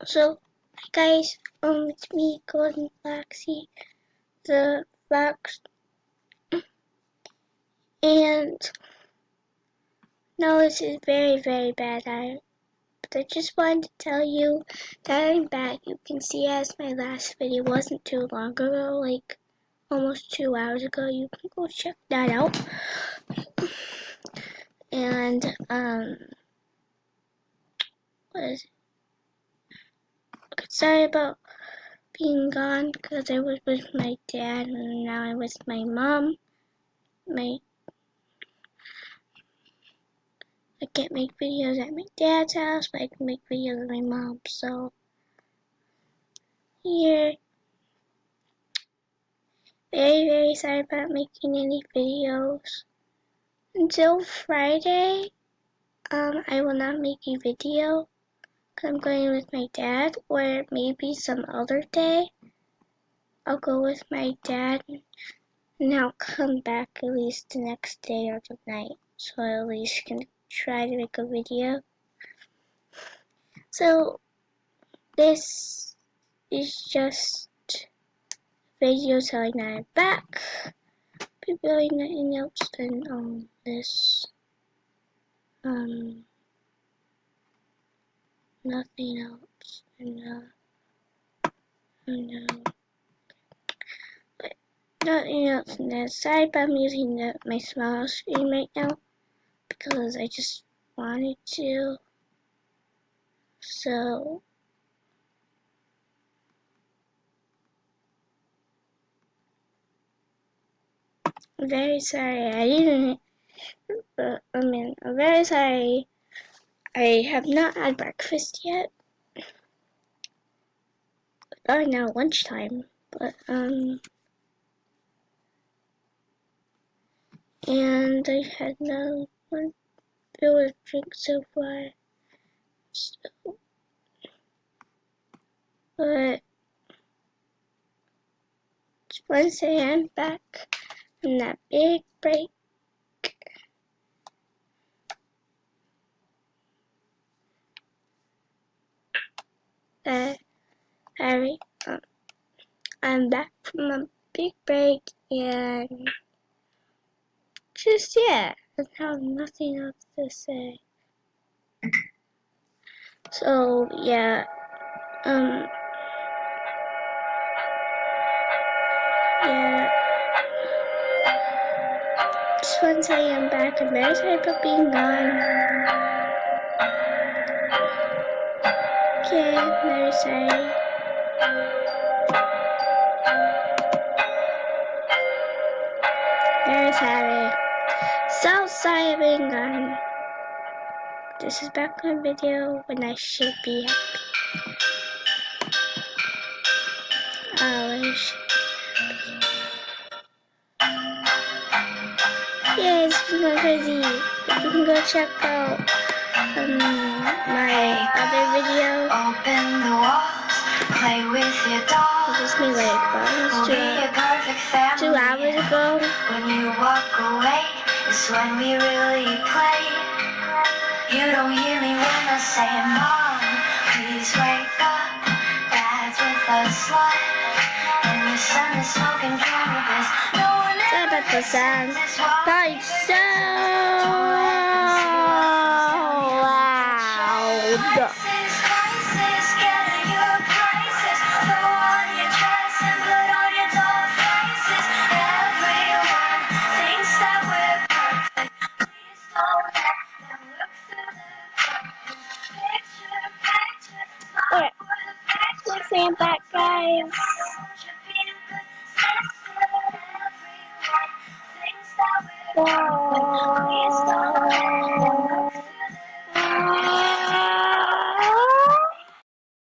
So, hi guys, it's me, Golden Foxy, the Fox, and no, this is very, very bad. But I just wanted to tell you that I'm back. You can see as my last video wasn't too long ago, like almost 2 hours ago. You can go check that out. And, what is it? Okay, sorry about being gone, because I was with my dad, and now I'm with my mom. I can't make videos at my dad's house, but I can make videos at my mom's. So, here, very, very sorry about making any videos. Until Friday, I will not make a video, because I'm going with my dad, or maybe some other day. I'll go with my dad, and I'll come back at least the next day or the night, so I at least can try to make a video. So, this is just video telling that I'm back. Be really nothing else than this. Nothing else. But nothing else than that. Sorry about I'm using my small screen right now because I just wanted to. So I'm very sorry. I'm very sorry. I have not had breakfast yet. Oh, now lunchtime. But and I had no one fill a drink so far. So, but just want to say I'm back from that big break. Harry, I'm back from a big break and just yeah, I have nothing else to say. So yeah, just want to say I'm back. I'm very sorry for being gone. Okay, I'm very sorry. Very sorry. So sorry for being gone. This is back on video when I should be happy. Yeah, it's been going crazy. You can go check out my other video. Open the walls, play with your dolls. It just made like almost 2 hours ago. When you walk away, it's when we really play. You don't hear me when I say, Mom, please wake up. Dad's with a slut, and your son is smoking cannabis. No one Sorry about the sound. Probably so loud. Alright, let's say I'm back, guys. Bye.